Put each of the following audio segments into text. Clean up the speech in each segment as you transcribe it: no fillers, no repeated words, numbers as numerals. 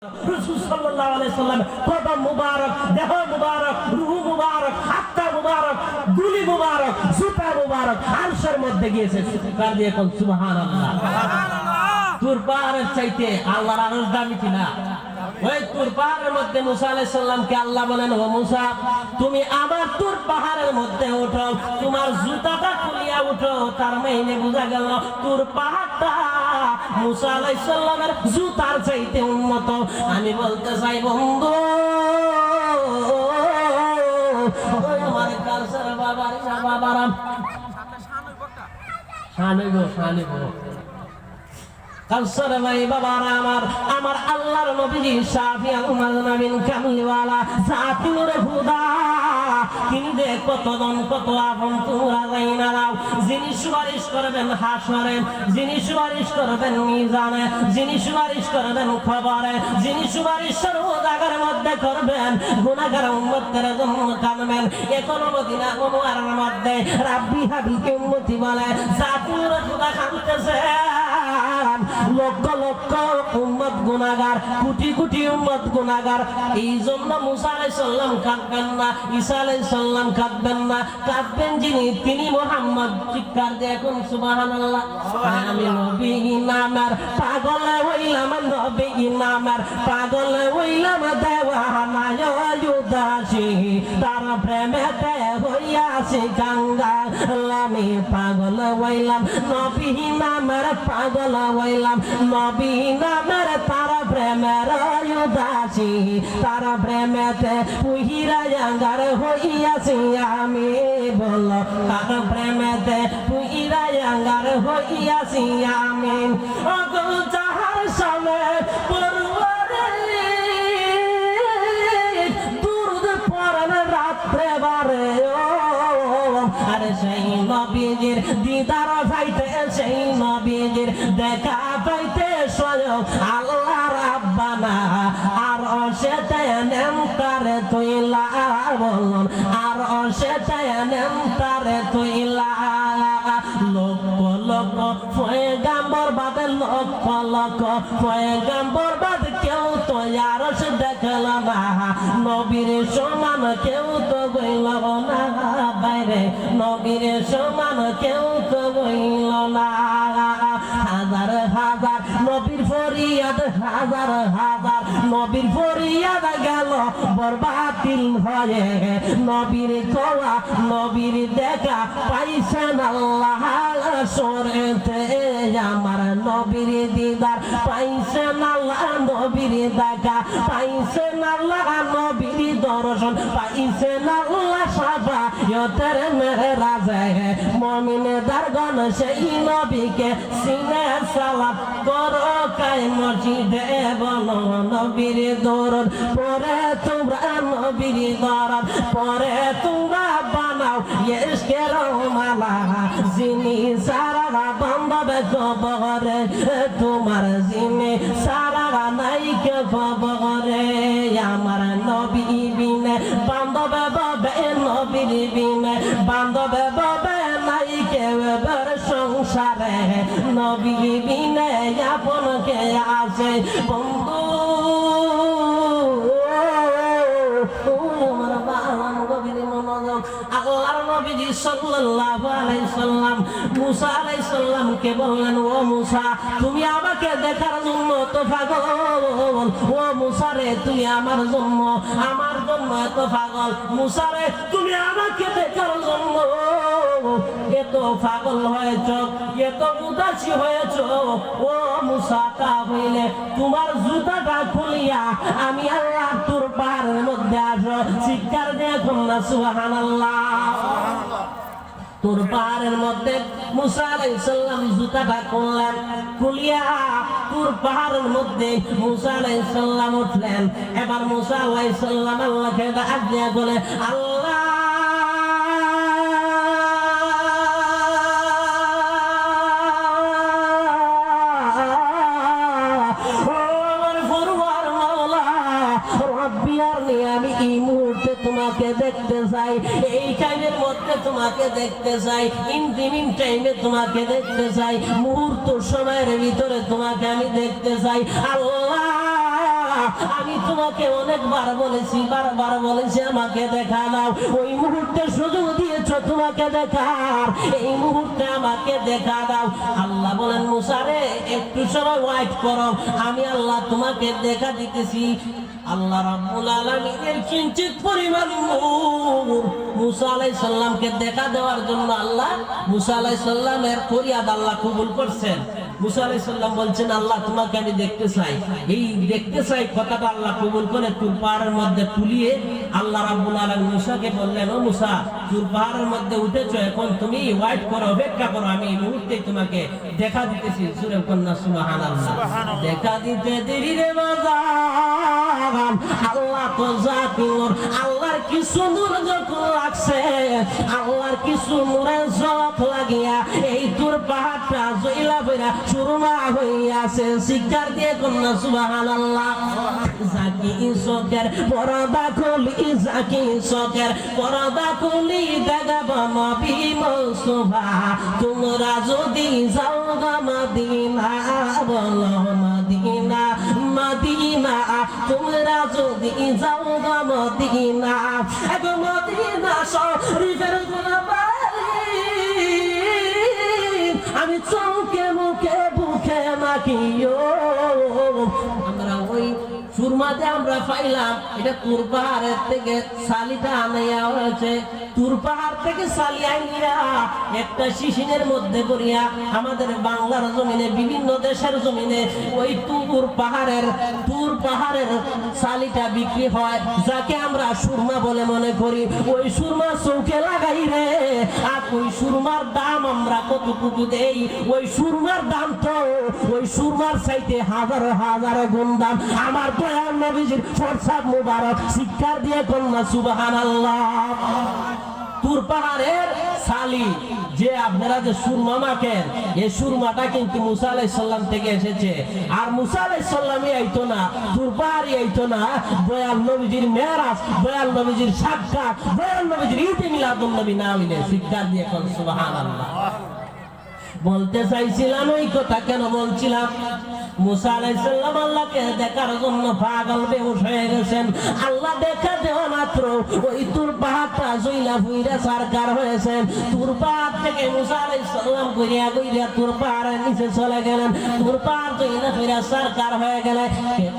রাসূল সাল্লাল্লাহু আলাইহি সাল্লাম কদম মুবারক, দেহ মুবারক, রূহ মুবারক, হাতটা মুবারক, গুলি মুবারক, জুতা মুবারক আরশের মধ্যে গিয়েছে। চিৎকার দিয়ে কোন সুবহানাল্লাহ। তুর পাহাড়ের চাইতে আল্লাহর আরশ দামি কিনা? ওই তুর পাহাড়ের মধ্যে মুসা আলাইহিস সালামকে আল্লাহ বলেন, ও মুসা তুমি আমার তুর পাহাড়ের মধ্যে ওঠো, তোমার জুতাটা খুলিয়া উঠো। তার মানে বোঝা গেল তুর পাহাড়টা মুসা আলাইহিস সালামের জুতার চাইতে উন্নত। আমি বলতে চাই বন্ধু, আমার কালসার বাবারা কালসার ভাই বাবারা আমার আল্লাহর নবী শাফিউল মুজনাবিন কামলিওয়ালা জাতিউর হুদা, তিনি যে কতজন কত আপন তোমরা জানা নাও। যিনি সুপারিশ করবেন হাসরে, যিনি সুপারিশ করবেন মিজানে, যিনি সুপারিশ করবেন খবরে, যিনি সুপারিশ সর্ব জায়গার মধ্যে করবেন, গুনাহগার উম্মতের জন্য কাঁদবেন। এখন মদিনা মুনাওয়ারার মধ্যে রাব্বি হাবিবকে উম্মতি বলে জাতিউর হুদা কাঁদতেছে। লক্ষ লক্ষ উম্মত গুনাহগার, কোটি কোটি উম্মত গুনাহগার। এই জন্য মুসা আলাইহিস সালাম কাঁদবেন না, ঈসা আলাইহিস সালাম কাঁদবেন না, কাঁদবেন যিনি, তিনি মুহাম্মদ। চিৎকার দিয়ে এখন সুবহানাল্লাহ। আমি নবী নামের পাগল হইলাম, নবী নামের পাগল হইলাম, দেওয়ানা উদাসী তার প্রেমেতে হইয়াছি কাঙ্গাল। আমি পাগল হইলাম, নবী নামের পাগল হইলাম, নবী নামের তার প্রেমের উদাসী তার প্রেমেতে পুহিরা জাঙ্গার হইয়াছি আমি। বল তার প্রেমেতে পুহিরা জাঙ্গার হইয়াছি আমি। অগল যাহার সামনে পড়ুয়ারে দুরুদ পড়েন রাত্রে বারে, আরে সেই নবীজির দিদার পাইতে, সেই নবীজির দেখা পাইতে স্বয়ং আল্লাহ রাব্বানা আর অসেতে নেমতারে তুইলা। বলুন আর অসেতে নেমতারে তুইলা। লক্ষ লক্ষ পয়গাম্বর বাদে, লক্ষ লক্ষ পয়গাম্বর বাদে কেউ তো আরশ দেখল না, নবীর সমান কেউ তো গইল না বাইরে, নবীর সমান কেউ তো গইল না। হাজার হাজার নবীর ফরিয়াদ, হাজার হাজার নবীর ফরিয়াদ গেল বরবাতিল হয়ে। নবীর কোয়া নবীর দেখা পাইছেন আল্লাহ সরেতে, আমার নবীর দিদার পাইছেন আল্লাহ, নবীর দেখা পাইছেন আল্লাহ, নবীর দর্শন পাইছেন আল্লাহ। সাফায়াতের মেরাজে মুমিনদার গণ সেই নবীকে সিনে সালাত করো কায় মসজিদে। বলো নবীর দরদ পরে তোমরা, নবীর দরদ পরে তোমরা বানাও ইশকের মালা। যিনি সারা বান্ধবে কবরে, তোমার যিনি সারা নাই কে কবরে। আমার নবী বিনে বান্ধবে বাবে, নবীর বিনে বান্ধবে বাবে নাই কেউ সংসারে। নবী বিনে আপন কে আছে বন্ধু। আল্লাহর নবীজি সাল্লাল্লাহু আলাইহি সাল্লাম মুসা আলাইহিস সালামকে বললেন, ও মুসা তুমি আমাকে দেখার জন্য তো পাগল। ও মুসা রে তুমি আমার জন্য এত পাগল। মুসা রে তুমি আমাকে দেখার জন্য এত পাগল হয়েছ, এত উদাসী হয়েছ। ও মুসা তা হইলে তোমার জুতাটা খুলিয়া আমি আল্লাহ তোর পাহাড়ের মধ্যে আসো। চিৎকার দেখুন না সুবহানাল্লাহ। তোর পাহাড়ের মধ্যে মুসা আলাইহিস সালাম জুতাটা খুললেন, খুলিয়া তোর পাহাড়ের মধ্যে মুসা আলাইহিস সালাম উঠলেন। এবার মুসা আলাইহিস সালাম আল্লাহকে ডাক দিয়া বলে, আল্লাহ আমি এই মুহূর্তে তোমাকে দেখতে চাই, এই টাইমের মধ্যে তোমাকে দেখতে চাই, ইন্টিমিম টাইমে তোমাকে দেখতে চাই, মুহূর্ত সময়ের ভিতরে তোমাকে আমি দেখতে চাই। আল্লাহ আমি তোমাকে অনেকবার বলেছি, বারবার বলেছি আমাকে দেখা দাও। ওই মুহূর্তে সুযোগ দিয়েছো তোমাকে দেখার, এই মুহূর্তে আমাকে দেখা দাও। আল্লাহ বলেন মুসা রে একটু সময় ওয়েট করো, আমি আল্লাহ তোমাকে দেখা দিতেছি। আল্লাহ রাব্বুল আলামিনের কিঞ্চিত পরিমাণ নূর মুসা আলাইহিস সালামকে দেখা দেওয়ার জন্য আল্লাহ মুসা আলাইহিস সালামের ফরিয়াদ আল্লাহ কবুল করছেন। মুসা আলাইহিস সালাম বলছেন আল্লাহ তোমাকে আমি দেখতে চাই। এই দেখতে চাই কথাটা আল্লাহ কবুল করে তুর পাহাড়ের মধ্যে তুলিয়ে আল্লাহ রাব্বুল আলামিন মুসাকে বললেন, ও মুসা তুর পাহাড়ের মধ্যে উঠেছো, এখন তুমি ওয়েট করো, অপেক্ষা করো, আমি এই মুহূর্তে তোমাকে দেখা দিতেছি। সূরা কন্যা সুবহানাল্লাহ। দেখা দিতে দেরি রে বাজার, আল্লাহ তো জাতির, আল্লাহর কিছু নূর যখন লাগছে, আল্লাহর কিছু নূরের ঝলক লাগিয়া এই তোর পাহাড়টা জইলা বইরা সুরমা হইয়াছে। শিক্ষার দিয়ে কন্যা সুবহানাল্লাহ। জাকি চোখের পর্দা খুলি, জাকি চোখের পর্দা খুলি দেখাব নবী মুস্তাফা। তোমরা যদি যাও গো মদিনা, বলো মদিনা মদিনা, তোমরা যদি যাও গো মদিনা, গো মদিনা শরীফের গোলাবাড়ি আমি চৌকে মুখে বুকে মাখিও। আমরা ওই সুরমাতে আমরা পাইলাম এটা তুর পাহাড়ের থেকে সালিটা আনাইয়া হয়েছে। তুর পাহাড় থেকে সালি আইনিরা একটা শিশিনের মধ্যে করিয়া আমাদের বাংলার জমিনে, বিভিন্ন দেশের জমিনে ওই তুর পাহাড়ের সালিটা বিক্রি হয়, যাকে আমরা সুরমা বলে মনে করি। ওই সুরমা চৌকে লাগাই রে, আর ওই সুরমার দাম আমরা কতটুকু দেই, ওই সুরমার দাম তো ওই সুরমার চাইতে হাজার হাজার গুণ দাম। আমার দয়াল নবীজির ফরসাদ মুবারক, শিক্ষার দিয়ে কন্যা সুবহানাল্লাহ। তুর পাহাড়ের সালি যে আপনারা যে সুরমা মাখেন, এই সুরমাটা কিন্তু মুসা আলাইহিস সালাম থেকে এসেছে। আর মুসা আলাইহিস সালামই আইতো না, তুর পাহাড়ই আইতো না, দয়াল নবীজির মেরাজ, দয়াল নবীজির সাক্ষাৎ, দয়াল নবীজির ঈদে মিলাদুন নবী না হইলে। শিক্ষার দিয়ে কন্যা সুবহানাল্লাহ। বলতে চাইছিলাম ওই কথা কেন বলছিলাম, মুসা আলাইহিস সালাম আল্লাহকে দেখার জন্য পাগল বেহুশ হয়ে গেছেন। আল্লাহ দেখা দেওয়া মাত্র ওই তুর পাহাড়টা জইলা ফুইরা সরকার হয়েছেন। তুর পাহাড় থেকে মুসা আলাইহিস সালাম কইরা কইরা তুর পাহাড়ের নিচে চলে গেলেন। তুর পাহাড় জইলা ফুইরা সরকার হয়ে গেলে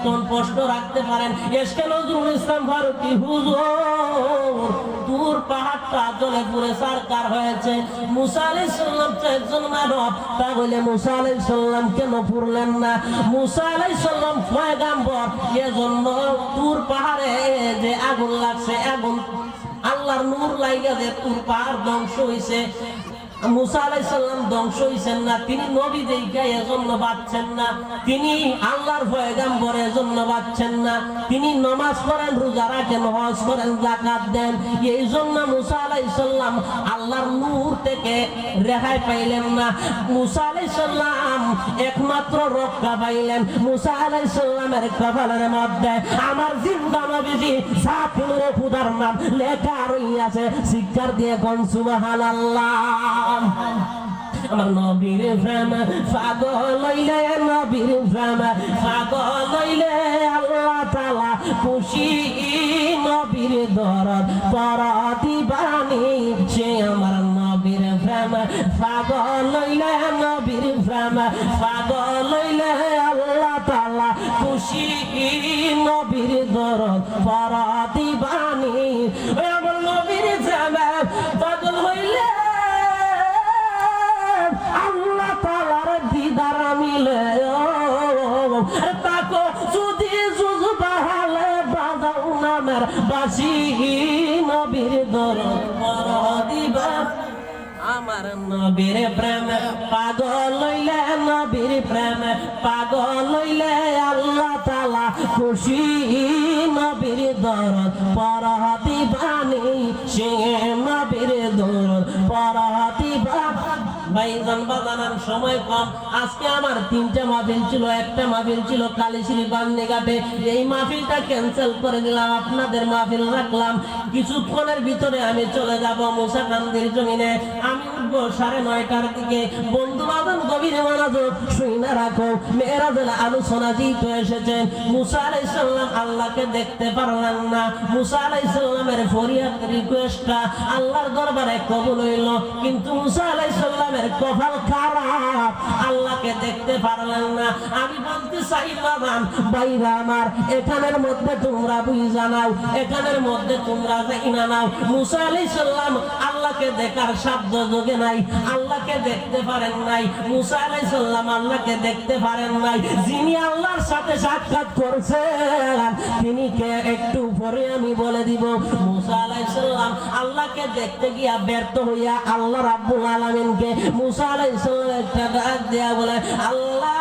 কোন প্রশ্ন রাখতে পারেন? এসকে নজরুল ইসলাম ফারুকী হুজুর, তুর পাহাড়টা জ্বলে পুড়ে সরকার হয়েছে, মুসা আলাইহিস সালাম তো একজন মানব, তাহলে মুসা আলাইহিস সালাম কেন পুরলেন না? মুসা আলাইহিস সালাম পয়গাম্বর, এজন্য তুর পাহাড়ে যে আগুন লাগছে, আগুন আল্লাহর নূর লাইগা যে তুর পাহাড় ধ্বংস হইছে, মুসা আলাইহিস সালাম ধ্বংস হইছেন না। তিনি নবী দেইখা এজন্য বাঁচছেন না, তিনি আল্লাহর পয়গাম্বর এজন্য বাঁচছেন না। তিনি নামাজ পড়েন, রোজা রাখেন, হজ করেন, যাকাত দেন, এই জন্য মুসা আলাইহিস সালাম আল্লাহর নূর থেকে রেহাই পাইলেন না। মুসা আলাইহিস সালাম একমাত্র রক্ষা পাইলেন মুসা আলাইহিস সালামের কপালের মধ্যে আমার জিন্দা নবীজি সাফিনুর খুদার নাম লেখা রইয়াছে। শিক্ষার দিয়ে কোন সুবহানাল্লাহ। আমার নবীর প্রেম পাগল হইলে, নবীর প্রেম পাগল হইলে আল্লাহ তাআলা খুশি, নবীর দরদ পরদিবানি সে আমার নবীর প্রেম পাগল হইলে, নবীর প্রেম পাগল হইলে আল্লাহ তাআলা খুশি, নবীর দরদ পরদিবানি আমার নবীর প্রেম পাগল হইলে আল্লাহ তাআলার দিদার মিলে। তাকো যদি জুজবা হলে বাজাও নামের বাসি, নবীর দরদ পরদিবা আমার নবীর প্রেম পাগল হইলে, নবীর প্রেম পাগল হইলে আল্লাহ তাআলা খুশি, নবীর দরদ পরদিবানি সে নবীর দরদ পরদিবানি। ভাইজান বাজানার সময় কম, আজকে আমার 3টা মাহফিল ছিল, একটা মাহফিল ছিল কালীশ্রী বান্দিঘাটে, এই মাহফিলটা ক্যান্সেল করে দিলাম, আপনাদের মাহফিল রাখলাম। কিছুক্ষণের ভিতরে আমি চলে যাব মুসাকান্দির জমিনে। আমি উঠবো 9:30টার দিকে। বন্ধু বান্ধব গভীর মনোযোগ শুনে রাখো, মেরাজের আলোচনা যেহেতু এসেছেন, মুসা আলাইহিস সালাম আল্লাহকে দেখতে পারলেন না। মুসা আলাইহিস সালামের ফরিয়াদ রিকোয়েস্টটা আল্লাহর দরবারে কবুল হইল, কিন্তু মুসা আলাইহিস সালামের কপাল খারাপ, আল্লাহকে দেখতে পারলেন না। আমি বলতে চাই বাবান ভাইরা আমার, এখানের মধ্যে তোমরা বুঝা নাও, এখানের মধ্যে তোমরা জানা নাও, মুসা আলাইহিস সালাম আল্লাহকে দেখার সাধ্য যোগে নাই, আল্লাহকে দেখতে পারেন নাই। মুসা আলাইহিস সালাম আল্লাহকে দেখতে পারেন নাই। যিনি আল্লাহর সাথে সাক্ষাৎ করছেন তিনি কে একটু পরে আমি বলে দিব। মুসা আলাইহিস সালাম আল্লাহকে দেখতে গিয়া ব্যর্থ হইয়া আল্লাহ রাব্বুল আলামিনকে মুসা আলাইহিস সালাম একটা ডাক দেয়া বলে, আল্লাহ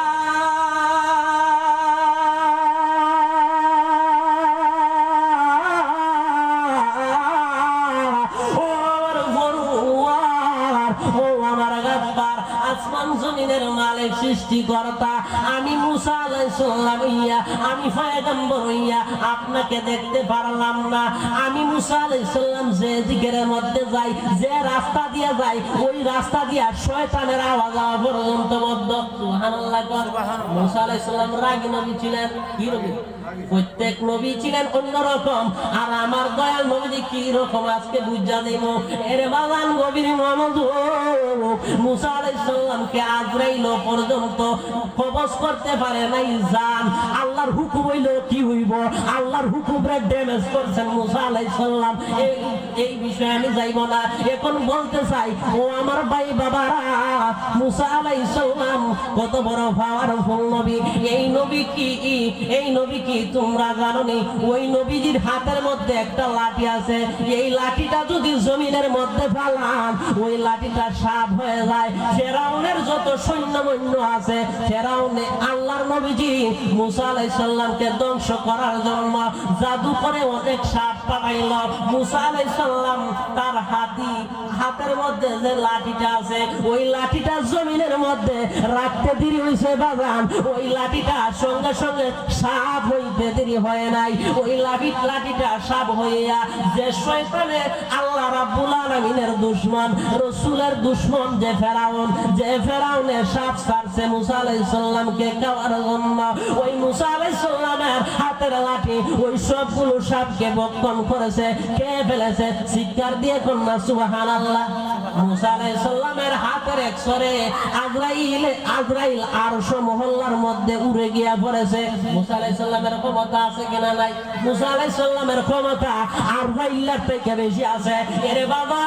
সৃষ্টিকর্তা, আমি মুসা আলাইহিস সালাম ইয়া, আমি পয়গম্বর ইয়া আপনাকে দেখতে পারলাম না। আমি মুসা আলাইহিস সালাম যে দিকের মধ্যে যাই, যে রাস্তা দিয়ে যাই, ওই রাস্তা দিয়া শয়তানের আওয়াজ হওয়া পর্যন্ত মধ্য। সুবহানাল্লাহ। মুসা আলাইহিস সালাম রাগী নবী ছিলেন। কি নবী? প্রত্যেক নবী ছিলেন অন্যরকম, আর আমার দয়াল নবী কি রকম আজকে বুঝা দেব। এর বাগান গভীর মনোযোগ। মুসা আলাইহিস সালামকে আজরাইল পর্যন্ত কবজ করতে পারে নাই জান। আল্লাহর হুকুম হইল কি হইব, আল্লাহর হুকুমে ড্যামেজ করছেন মুসা আলাইহিস সালাম। এই বিষয়ে আমি যাইব না, এখন বলতে চাই ও আমার ভাই বাবারা, মুসা আলাইহিস সালাম কত বড় পাওয়ারফুল নবী। এই নবী কি তোমরা জানো নি? ওই নবীজির হাতের মধ্যে একটা লাঠি আছে, এই লাঠিটা যদি জমিনের মধ্যে ফেলান ওই লাঠিটা সাপ হয়ে যায়। ফেরাউনের যত সৈন্য আছে, ফেরাউনে আল্লাহর নবীজি মুসা আলাইহিস সালামকে ধ্বংস করার জন্য জাদু করে অনেক সাপ পাঠাইল। মুসা আলাইহিস সালাম তার হাতের মধ্যে যে লাঠিটা আছে, ওই লাঠিটা জমিনের মধ্যে রাখতে দেরি হইছে বাজান, ওই লাঠিটা সঙ্গে সঙ্গে সাপ হইতে দেরি হয় নাই। ওই লাঠিটা সাপ হইয়া যে শয়তানে আল্লাহ রাব্বুল আলামিনের দুশমন, রাসূলের দুশমন যে ফেরাউনের সাপ ছাড়ছে মুসা আলাইহিস সালামকে খাওয়ার জন্য, ওই মুসা আলাইহিস সালামের হাতের লাঠি ওই সবগুলো সাপকে ভক্ষণ করেছে, খেয়ে ফেলেছে। চিৎকার দিয়ে কন্যা সুবহানাল্লাহ। মুসা আলাইহিস সালামের হাতের একসরে আজরাইল আরশ মহল্লার মধ্যে উড়ে গিয়া পড়েছে। মুসা আলাইহিস সালামের ক্ষমতা আছে কিনা নাই? মুসা আলাইহিস সালামের ক্ষমতা আজরাইলের থেকে বেশি আছে। এরে বাবা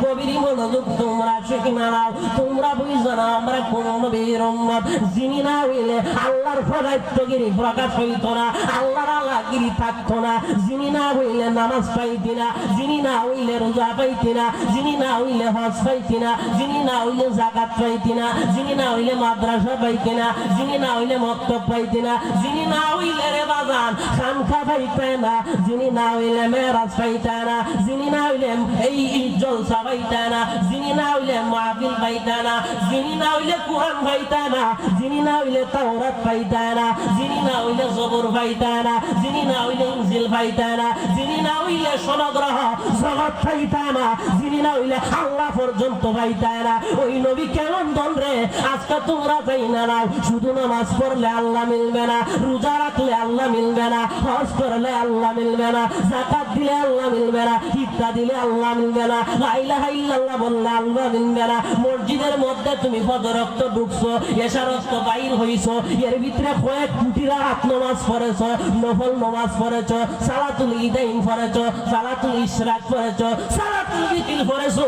গভীর মনোযোগ তোমরা শিখে নাও, তোমরা বুঝো না আমরা কোন নবীর উম্মত। যিনি না হইলে আল্লাহর ফরাইতগিরি প্রকাশ হইতো না, আল্লাহর আল্লাহগিরি থাকতো না। যিনি না হইলে নামাজ পাইতি না, যিনি না হইলে রোজা পাইতি না, যিনি না হইলে হজ পাইতি না, যিনি না হইলে যাকাত পাইতি না, যিনি না হইলে মাদ্রাসা পাইতি না, যিনি না হইলে মক্তব পাইতি না, যিনি না হইলে রে বাজান খানকা পাইতে না, যিনি না হইলে মেরাজ পাইতে না, যিনি না হইলে এই জলসা পাইতে না, যিনি না হইলে মাহফিল পাইতে না, যিনি না হইলে কুরআন পাইতে না, যিনি না হইলে তাওরাত পাইতে না, যিনি না হইলে জবর পাইতে না, যিনি না হইলে ইনজিল পাইতে না, যিনি না হইলে সমগ্রহ জগৎ পাইতে না, যিনি না হইলে আল্লাহ পর্যন্ত পাইতে না। ওই নবী কেমন দন রে আজকে তোমরা চাই না নাও। শুধু নামাজ পড়লে আল্লাহ মিলবে না, রোজা রাখলে আল্লাহ মিলবে না, হজ করলে আল্লাহ মিলবে না, যাকাত দিলে আল্লাহ মিলবে না, ইফতার দিলে আল্লাহ মিলবে না, লা ইলাহা ইল্লাল্লাহ বললে আল্লাহ মিলবে না। মসজিদের মধ্যে তুমি ফজরক্ত ঢুকছো, এশারক্ত বাইর হইছো, এর ভিতরে কয়েক কোটি রাত নামাজ পড়েছো, নফল নামাজ পড়েছো, সালাতুল ঈদাইন পড়েছো, সালাতুল ইশরাক পড়েছো, সালাতুল বিতিল পড়েছো,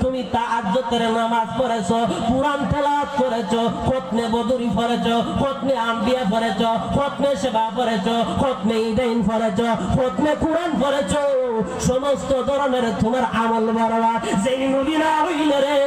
তুমি তাহাজ্জুদের নামাজ পড়েছো, কুরআন তেলাওয়াত করেছো, খতমে বদরি পড়েছো, খতমে আম্বিয়া পড়েছো, খতমে সেবা পড়েছো, খতমে ঈদাইন পড়েছো, খতমে কুরআন পড়েছো, সমস্ত ধরনের তোমার আমল বরবাদ। যেই নবী না হইলে রে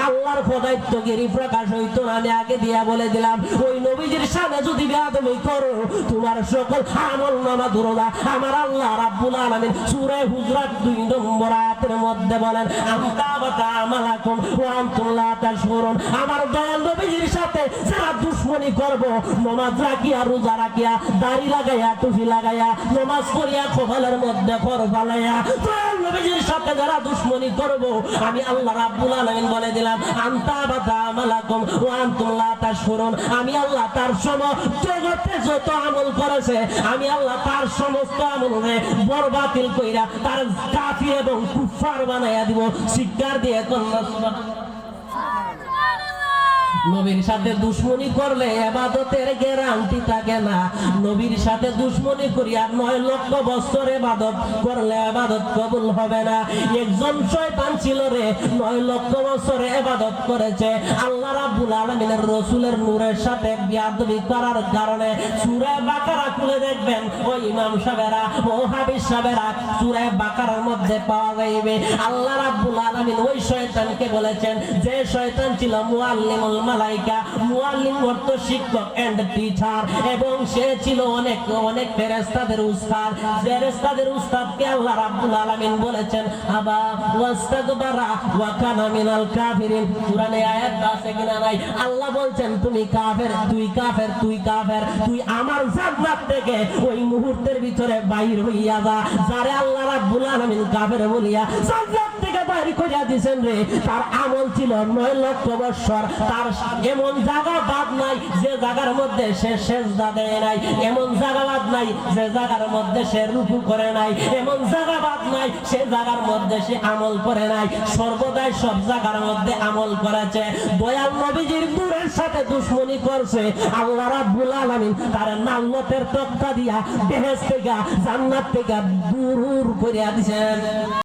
আল্লাহর ফদাইত্যগিরি প্রকাশ হইতো না। আমি আগে দিয়া বলে দিলাম, ওই নবীজির সামনে যদি বেয়াদবি করো তোমার সকল আমল নামা দুরদা। আমার আল্লাহ রাব্বুল আলামিন সূরা হুজরাত 2 নম্বর আয়াতের মধ্যে বলেন, আম আনতাবাতা আমালাকুম ওয়া আনতুম লা তাশউরুন। আমার দয়াল নবীর সাথে যারা দুশমনি করব, নামাজ রাখিয়া, রোজা রাখিয়া, দাড়ি লাগাইয়া, টুপি লাগাইয়া, নামাজ পড়িয়া, কপালের মধ্যে খর ফালাইয়া, দয়াল নবীর সাথে যারা দুশমনি করব, আমি আল্লাহ রাব্বুল আলামিন বলে দিলাম আনতাবাতা আমালাকুম ওয়া আনতুম লা তাশউরুন। আমি আল্লাহ তার জগতে যত আমল করেছে, আমি আল্লাহ তার সমস্ত আমলে বরবাতিল কইরা তার কাফির এবং কুফার বানাইয়া দিব। শিক্ষার দিয়ে কন্যা নবীর সাথে দুশমনি করলে ইবাদতের গ্যারান্টি থাকে না। নবীর সাথে দুশমনি করিয়া 9 লক্ষ বছর ইবাদত করলে ইবাদত কবুল হবে না। একজন শয়তান ছিল রে, 9 লক্ষ বছর ইবাদত করেছে। আল্লাহ রাব্বুল আলামিনের রাসূলের নূরের সাথে বিয়াদবি করার কারণে সূরা বাকারা খুলে দেখবেন, ও ইমাম সাহেবেরা, ও হাফেজ সাহেবেরা, সূরা বাকারার মধ্যে পাওয়া যাবে আল্লাহ রাব্বুল আলামিন ওই শয়তানকে বলেছেন, যে শয়তান ছিল মুআল্লিমুল মালাইকা, মুআল্লিম অর্থ শিক্ষক এন্ড টিচার, এবং সে ছিল অনেক অনেক ফেরেশতাদের উস্তাদ। ফেরেশতাদের উস্তাদকে আল্লাহ রাব্বুল আলামিন বলেছেন আবা ওয়াস্তাগবারা ওয়া কানা মিনাল কাফিরিন। কুরআনে আয়াত আছে কিনা নাই? আল্লাহ বলছেন তুমি কাফের, তুই কাফের, তুই কাফের, তুই আমার জান্নাত থেকে ওই মুহূর্তের ভিতরে বাইর হইয়া যা। যারে আল্লাহ রাব্বুল আলামিন কাফের বলিয়া জান্নাত থেকে বাইর করিয়া দিবেন রে, তার আমল ছিল 9 লক্ষ বছর। তার এমন জায়গা বাদ নাই যে জায়গার মধ্যে সে সেজদা দেয় নাই, এমন জায়গা বাদ নাই যে জায়গার মধ্যে সে রুকু করে নাই, এমন জায়গা বাদ নাই সে জায়গার মধ্যে সে আমল করে নাই। সর্বদাই সব জায়গার মধ্যে আমল করেছে। দয়াল নবীজির নূরের সাথে দুশমনি করছে, আল্লাহ রাব্বুল আলামিন তার নামতের তক্তা দিয়া বেহেশত থেকে, জান্নাত থেকে দূর করিয়া দিয়েছেন।